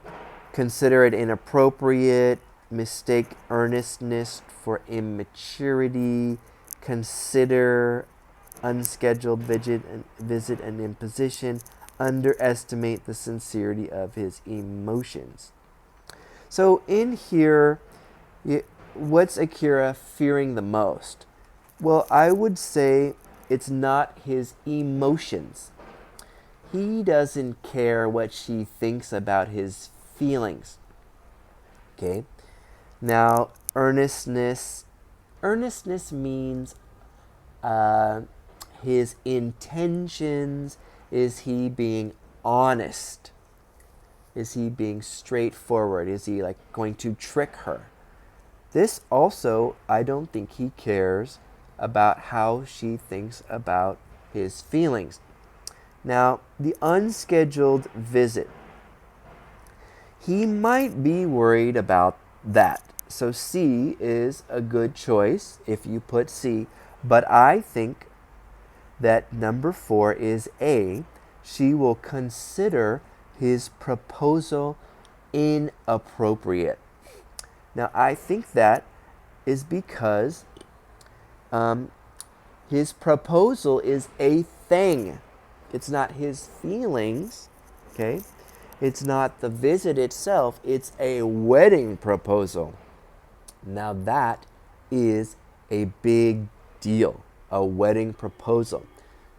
Consider it inappropriate, mistake earnestness for immaturity, consider unscheduled visit and imposition, underestimate the sincerity of his emotions. So in here, what's Akira fearing the most? Well, I would say it's not his emotions. He doesn't care what she thinks about his feelings. Okay? Now, earnestness means his intentions? Is he being honest? Is he being straightforward? Is he like going to trick her? This also, I don't think he cares about how she thinks about his feelings. Now, the unscheduled visit. He might be worried about that. So C is a good choice if you put C. But I think that number 4 is A. She will consider his proposal inappropriate. Now, I think that is because his proposal is a thing. It's not his feelings, okay? It's not the visit itself. It's a wedding proposal. Now, that is a big deal, a wedding proposal,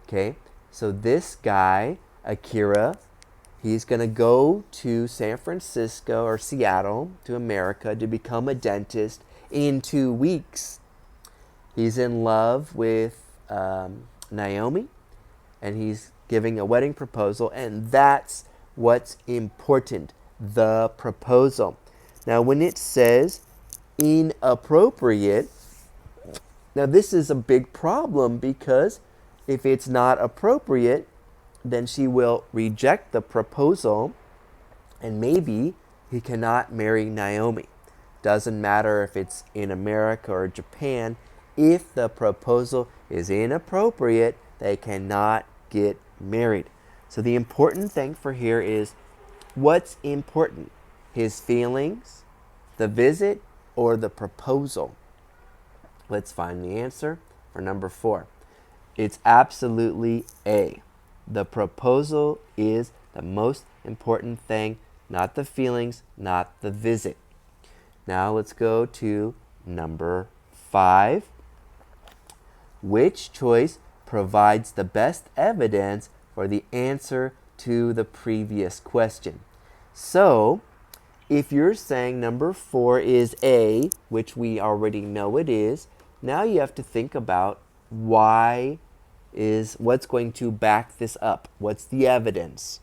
okay? So this guy, Akira, he's going to go to San Francisco or Seattle, to America, to become a dentist in 2 weeks. He's in love with Naomi, and he's giving a wedding proposal, and that's what's important, the proposal. Now, when it says inappropriate, now this is a big problem, because if it's not appropriate, then she will reject the proposal, and maybe he cannot marry Naomi. Doesn't matter if it's in America or Japan. If the proposal is inappropriate, they cannot get married. So the important thing for here is, what's important? His feelings, the visit, or the proposal? Let's find the answer for number 4. It's absolutely A. The proposal is the most important thing, not the feelings, not the visit. Now let's go to number 5. Which choice provides the best evidence for the answer to the previous question? So, if you're saying number 4 is A, which we already know it is, now you have to think about what's going to back this up. What's the evidence?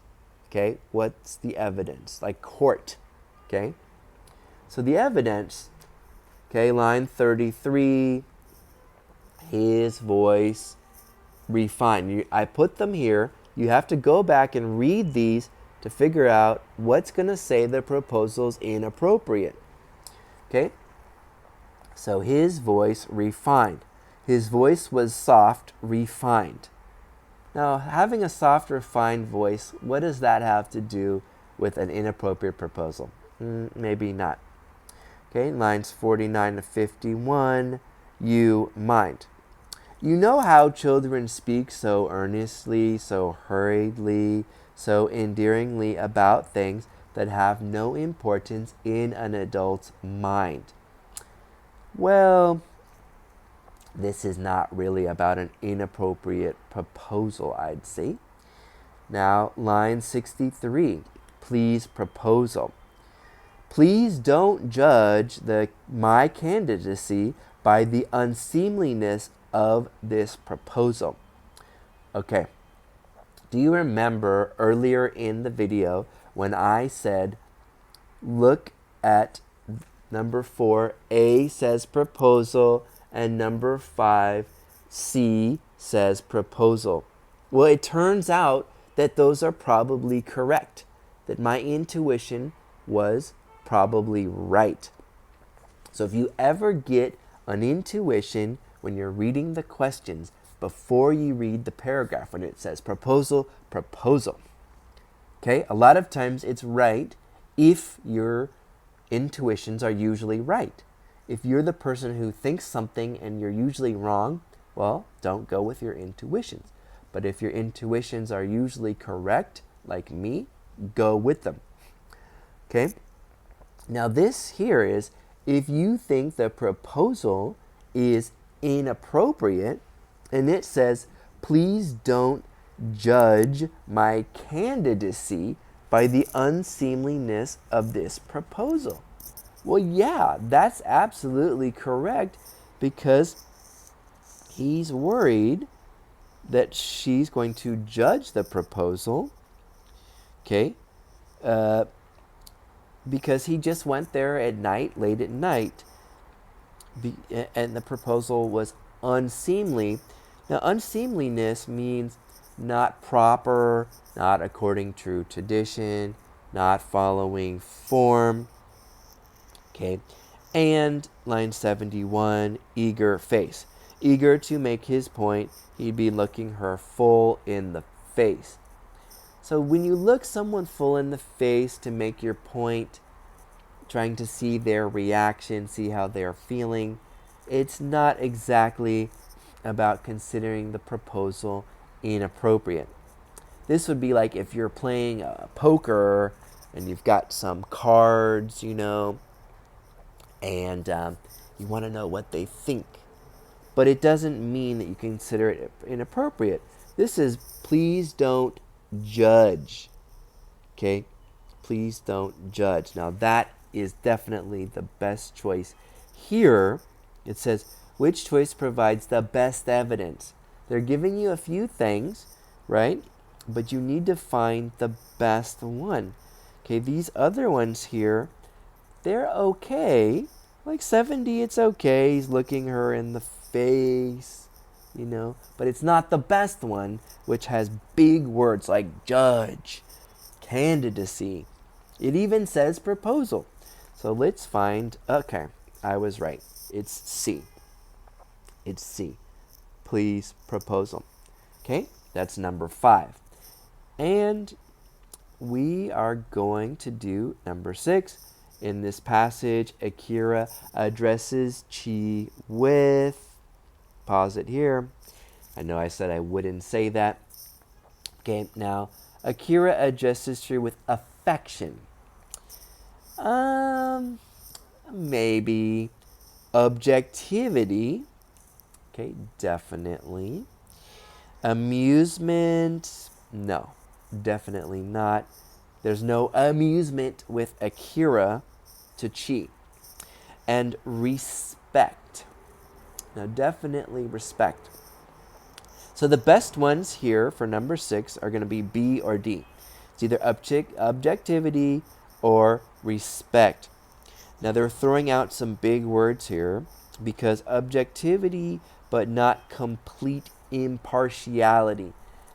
Okay, what's the evidence? Like court, okay? So the evidence, okay, line 33, his voice refined. I put them here. You have to go back and read these to figure out what's going to say the proposal's inappropriate. Okay? So his voice refined. His voice was soft, refined. Now, having a soft, refined voice, what does that have to do with an inappropriate proposal? Maybe not. Okay, lines 49 to 51, you mind. You know how children speak so earnestly, so hurriedly, so endearingly about things that have no importance in an adult's mind. Well, this is not really about an inappropriate proposal, I'd say. Now, line 63, please proposal. Please don't judge my candidacy by the unseemliness of this proposal. Okay. Do you remember earlier in the video when I said, look at number 4, A says proposal, and number 5, C says proposal? Well, it turns out that those are probably correct, that my intuition was probably right. So if you ever get an intuition when you're reading the questions before you read the paragraph, when it says proposal, proposal, okay, a lot of times it's right if your intuitions are usually right. If you're the person who thinks something and you're usually wrong, well, don't go with your intuitions. But if your intuitions are usually correct, like me, go with them. Okay? Now this here is, if you think the proposal is inappropriate, and it says, please don't judge my candidacy by the unseemliness of this proposal. Well, yeah, that's absolutely correct, because he's worried that she's going to judge the proposal, okay, because he just went there at night, late at night, and the proposal was unseemly. Now, unseemliness means not proper, not according to tradition, not following form. Okay, and line 71, eager face. Eager to make his point, he'd be looking her full in the face. So when you look someone full in the face to make your point, trying to see their reaction, see how they're feeling, it's not exactly about considering the proposal inappropriate. This would be like if you're playing poker and you've got some cards, and you want to know what they think. But it doesn't mean that you consider it inappropriate. This is please don't judge. Okay? Please don't judge. Now that is definitely the best choice. Here, it says, which choice provides the best evidence? They're giving you a few things, right? But you need to find the best one. Okay, these other ones here, they're okay. Like 70, it's okay. He's looking her in the face, But it's not the best one, which has big words like judge, candidacy. It even says proposal. So let's find, okay, I was right. It's C. It's C. Please, proposal. Okay, that's number 5. And we are going to do number 6. In this passage, Akira addresses Chi with, pause it here. I know I said I wouldn't say that. Okay, now, Akira addresses Chi with affection. Maybe. Objectivity. Okay, definitely. Amusement. No, definitely not. There's no amusement with Akira to Chi. And respect. Now, definitely respect. So the best ones here for number 6 are going to be B or D. It's either objectivity or respect. Now they're throwing out some big words here because objectivity but not complete impartiality.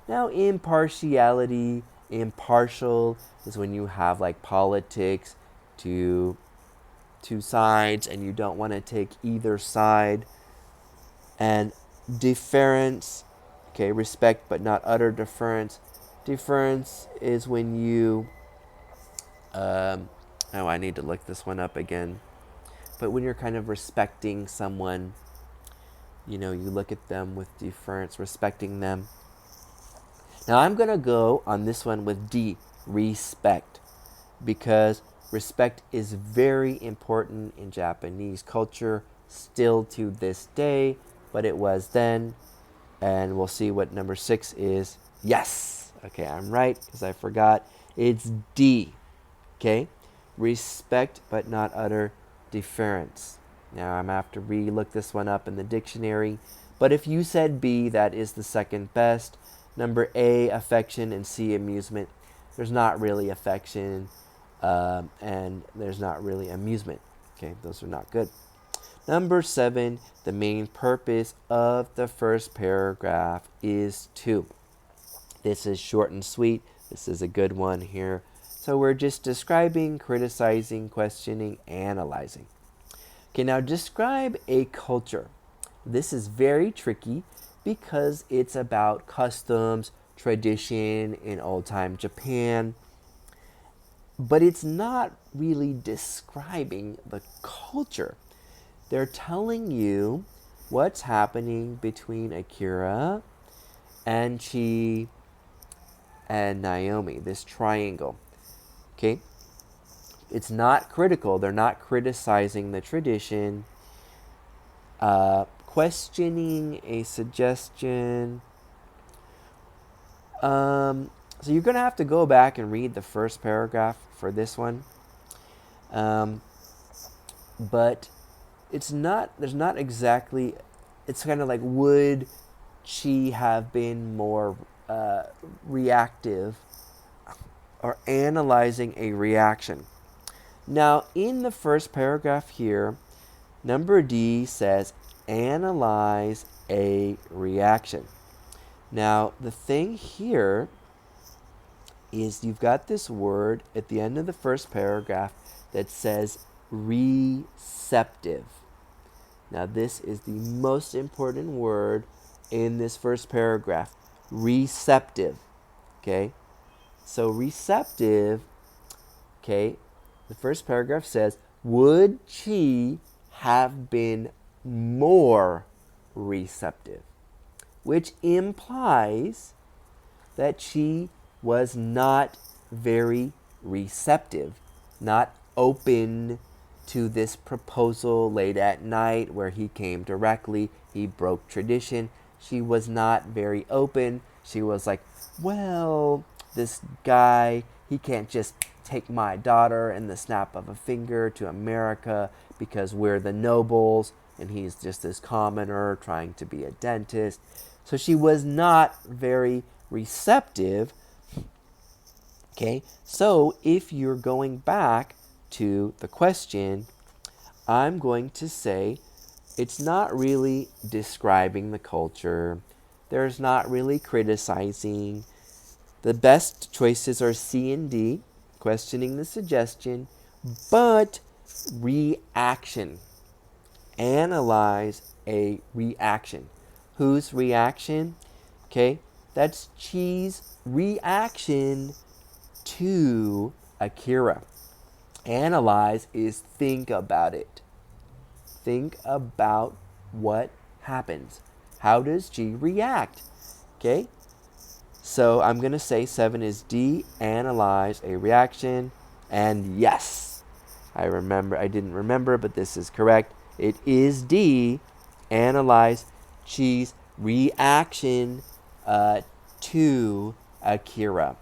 Now impartiality, impartial is when you have like politics, two sides and you don't want to take either side. And deference, okay, respect but not utter deference. Deference is when you I need to look this one up again. But when you're kind of respecting someone, you look at them with deference, respecting them. Now I'm going to go on this one with D, respect, because respect is very important in Japanese culture, still to this day, but it was then. And we'll see what number 6 is. Yes! Okay, I'm right, because I forgot. It's D. Okay? Respect, but not utter deference. Now, I'm going to have to re-look this one up in the dictionary. But if you said B, that is the second best. Number A, affection, and C, amusement. There's not really affection, and there's not really amusement. Okay, those are not good. Number 7, the main purpose of the first paragraph is to. This is short and sweet. This is a good one here. So we're just describing, criticizing, questioning, analyzing. Okay, now describe a culture. This is very tricky because it's about customs, tradition in old-time Japan. But it's not really describing the culture. They're telling you what's happening between Akira and Chi and Naomi, this triangle. Okay? It's not critical. They're not criticizing the tradition. Questioning a suggestion. So you're going to have to go back and read the first paragraph for this one. But it's not, there's not exactly, it's kind of like would chi have been more reactive or analyzing a reaction? Now, in the first paragraph here, number D says analyze a reaction. Now, the thing here is you've got this word at the end of the first paragraph that says receptive. Now, this is the most important word in this first paragraph. Receptive. Okay? So, receptive, okay, the first paragraph says, would she have been more receptive? Which implies that she was not very receptive, not open to this proposal late at night where he came directly. He broke tradition. She was not very open. She was like, well, this guy, he can't just take my daughter in the snap of a finger to America because we're the nobles and he's just this commoner trying to be a dentist. So she was not very receptive. Okay, so if you're going back to the question, I'm going to say it's not really describing the culture. There's not really criticizing. The best choices are C and D, questioning the suggestion, but reaction. Analyze a reaction. Whose reaction? Okay, that's Chi's reaction to Akira. Analyze is think about it. Think about what happens. How does G react? Okay, so I'm going to say 7 is D, analyze a reaction. And yes, I didn't remember, but this is correct. It is D, analyze Chi's reaction to Akira.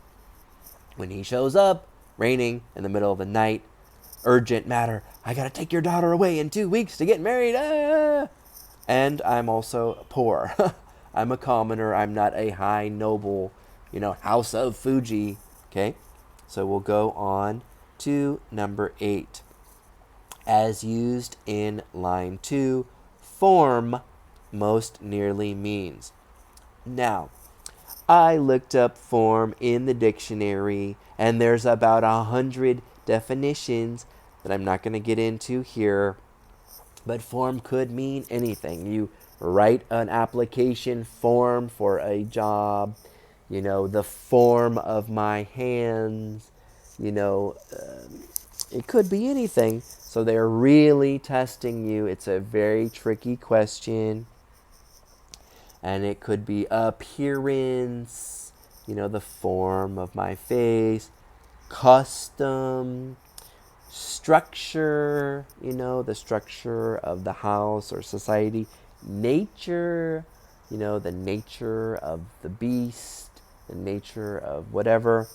When he shows up, raining in the middle of the night, urgent matter, I gotta take your daughter away in 2 weeks to get married. And I'm also poor. I'm a commoner. I'm not a high noble, house of Fuji. Okay, so we'll go on to number 8. As used in line 2, form most nearly means. Now, I looked up form in the dictionary, and there's about 100 definitions that I'm not going to get into here. But form could mean anything. You write an application form for a job, the form of my hands, it could be anything. So they're really testing you. It's a very tricky question. And it could be appearance, the form of my face, custom, structure, the structure of the house or society, nature, the nature of the beast, the nature of whatever.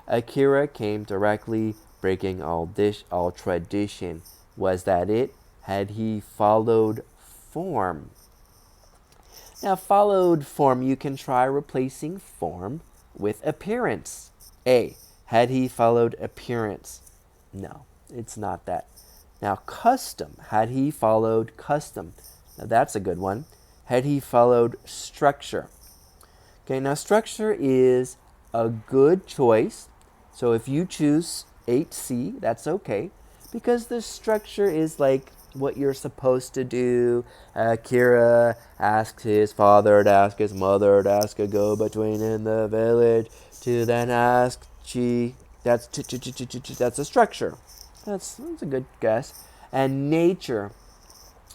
Akira came directly, breaking all tradition. Was that it? Had he followed form? Now, followed form, you can try replacing form with appearance. A, had he followed appearance? No, it's not that. Now, custom, had he followed custom? Now, that's a good one. Had he followed structure? Okay, now structure is a good choice. So if you choose 8C, that's okay, because the structure is like what you're supposed to do. Akira asks his father to ask his mother to ask a go-between in the village to then ask Chi. That's a structure. That's a good guess. And nature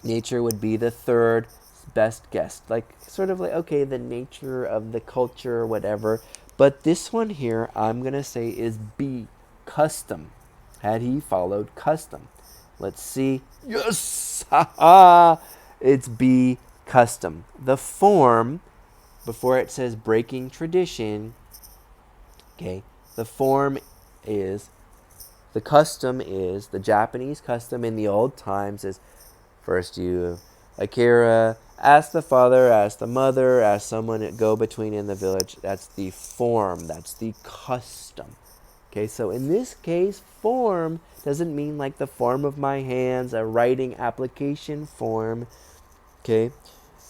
would be the third best guess. Like sort of like, okay, the nature of the culture, whatever. But this one here, I'm gonna say is B, custom. Had he followed custom? Let's see. Yes! It's B, custom. The form, before it says breaking tradition, okay, the form is, the Japanese custom in the old times is first you Akira, ask the father, ask the mother, ask someone to go between in the village. That's the form, that's the custom. Okay, so in this case, form doesn't mean like the form of my hands, a writing application form. Okay,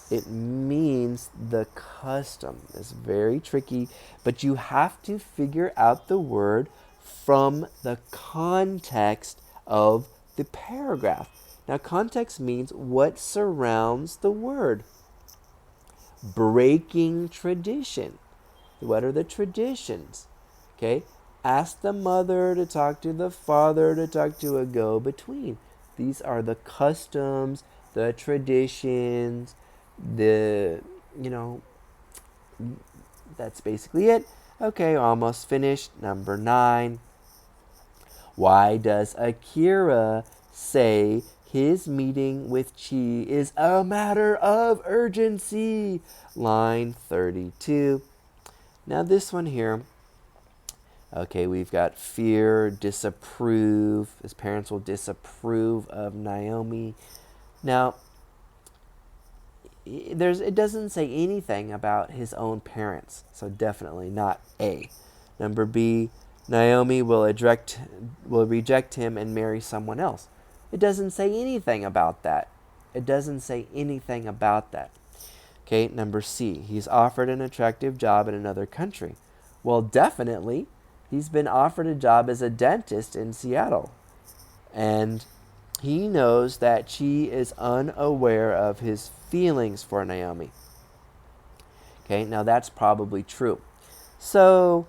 it means the custom. It's very tricky, but you have to figure out the word from the context of the paragraph. Now, context means what surrounds the word. Breaking tradition. What are the traditions? Okay, ask the mother to talk to the father to talk to a go-between. These are the customs, the traditions, the, you know, that's basically it. Okay, almost finished. Number 9. Why does Akira say his meeting with Chi is a matter of urgency? Line 32. Now this one here, okay, we've got fear, disapprove. His parents will disapprove of Naomi. Now, it doesn't say anything about his own parents, so definitely not A. Number B, Naomi will reject him and marry someone else. It doesn't say anything about that. It doesn't say anything about that. Okay, number C, he's offered an attractive job in another country. Well, definitely, he's been offered a job as a dentist in Seattle. And he knows that she is unaware of his feelings for Naomi. Okay, now that's probably true. So,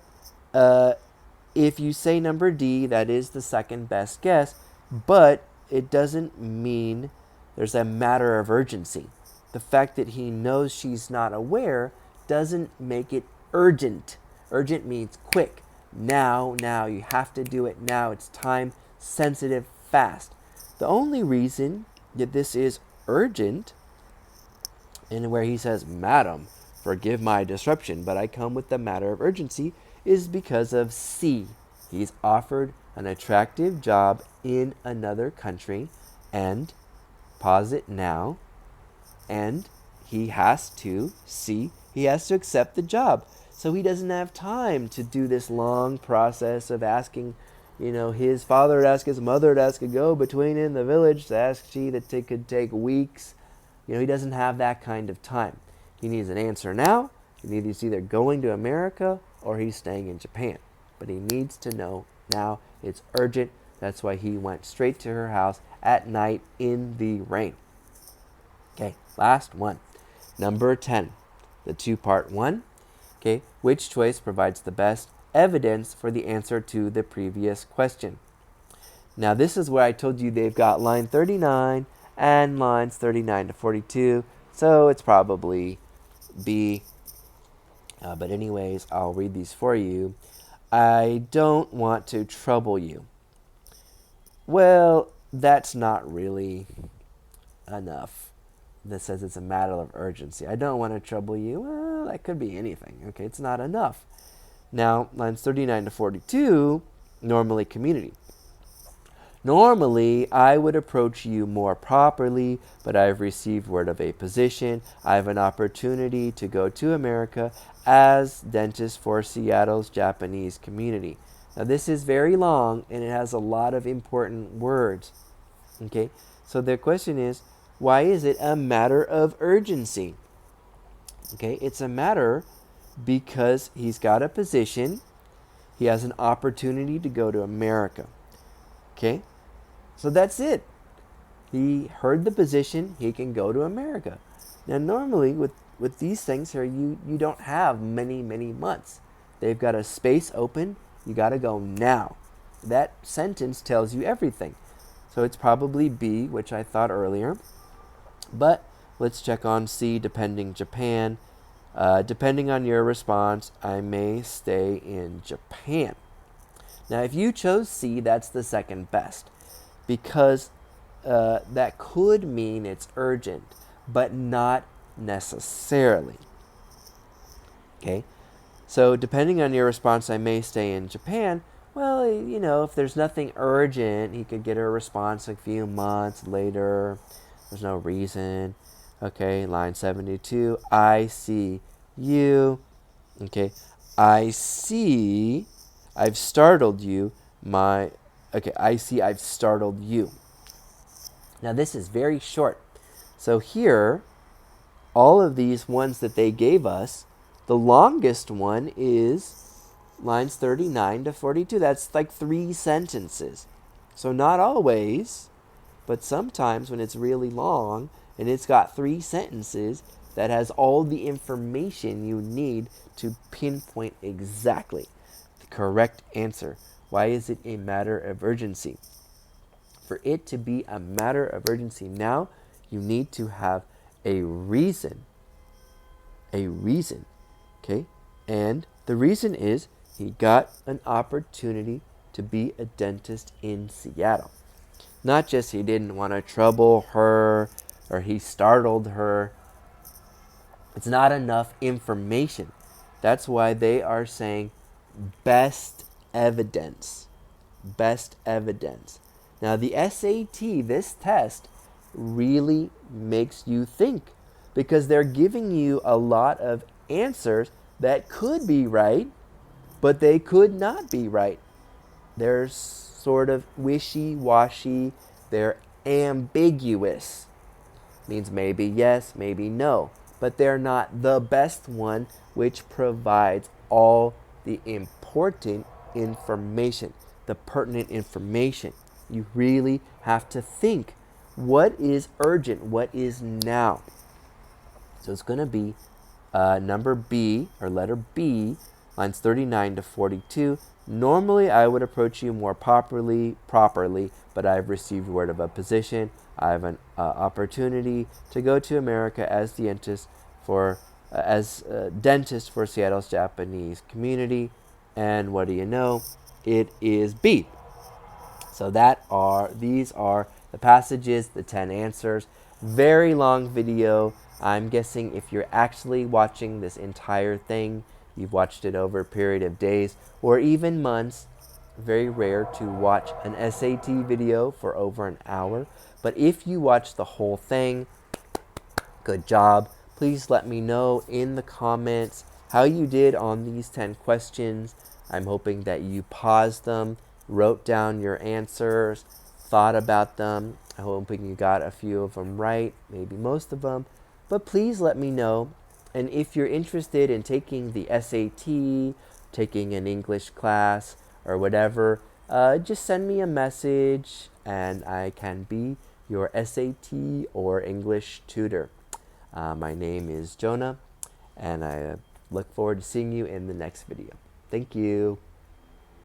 if you say number D, that is the second best guess, but it doesn't mean there's a matter of urgency. The fact that he knows she's not aware doesn't make it urgent. Urgent means quick. Now, you have to do it now. It's time sensitive, fast. The only reason that this is urgent, and where he says, Madam, forgive my disruption, but I come with the matter of urgency, is because of C. He's offered an attractive job in another country, and, pause it now, and he has to accept the job. So he doesn't have time to do this long process of asking, his father to ask his mother to ask a go-between in the village to ask she that it could take weeks. He doesn't have that kind of time. He needs an answer now. He's either going to America or he's staying in Japan. But he needs to know now. It's urgent. That's why he went straight to her house at night in the rain. Okay, last one. Number 10, the two-part one. Okay, which choice provides the best evidence for the answer to the previous question? Now, this is where I told you they've got line 39 and lines 39 to 42, so it's probably B. But anyways, I'll read these for you. I don't want to trouble you. Well, that's not really enough. That says it's a matter of urgency. I don't want to trouble you. Well, that could be anything. Okay, it's not enough. Now, lines 39 to 42, normally community. Normally, I would approach you more properly, but I've received word of a position. I have an opportunity to go to America as dentist for Seattle's Japanese community. Now, this is very long, and it has a lot of important words. Okay, so the question is, why is it a matter of urgency? Okay, it's a matter because he's got a position. He has an opportunity to go to America. Okay, so that's it. He heard the position. He can go to America. Now, normally with these things here, you don't have many months. They've got a space open. You got to go now. That sentence tells you everything. So it's probably B, which I thought earlier. But let's check on C, depending Japan. Depending on your response, I may stay in Japan. Now, if you chose C, that's the second best, because that could mean it's urgent, but not necessarily. Okay, so depending on your response, I may stay in Japan. Well, if there's nothing urgent, he could get a response a few months later. There's no reason. Okay, line 72. I see you. Okay, I see I've startled you. I see I've startled you. Now this is very short. So here, all of these ones that they gave us, the longest one is lines 39 to 42. That's like 3 sentences. So not always, but sometimes when it's really long and it's got 3 sentences, that has all the information you need to pinpoint exactly the correct answer. Why is it a matter of urgency? For it to be a matter of urgency now, you need to have a reason. A reason. Okay? And the reason is he got an opportunity to be a dentist in Seattle. Not just he didn't want to trouble her or he startled her. It's not enough information. That's why they are saying best evidence. Best evidence. Now, the SAT, this test, really makes you think because they're giving you a lot of answers that could be right, but they could not be right. They're sort of wishy-washy. They're ambiguous. Means maybe yes, maybe no. But they're not the best one, which provides all the important information, the pertinent information. You really have to think, what is urgent? What is now? So it's going to be number B, or letter B, lines 39 to 42. Normally, I would approach you more properly, but I've received word of a position. I have an opportunity to go to America as dentist for Seattle's Japanese community. And what do you know? It is B. So these are the passages, the 10 answers. Very long video. I'm guessing if you're actually watching this entire thing, you've watched it over a period of days or even months. Very rare to watch an SAT video for over an hour. But if you watch the whole thing, good job. Please let me know in the comments how you did on these 10 questions. I'm hoping that you paused them, wrote down your answers, thought about them. I'm hoping you got a few of them right, maybe most of them. But please let me know. And if you're interested in taking the SAT, taking an English class, or whatever, just send me a message and I can be your SAT or English tutor. My name is Jonah, and I look forward to seeing you in the next video. Thank you.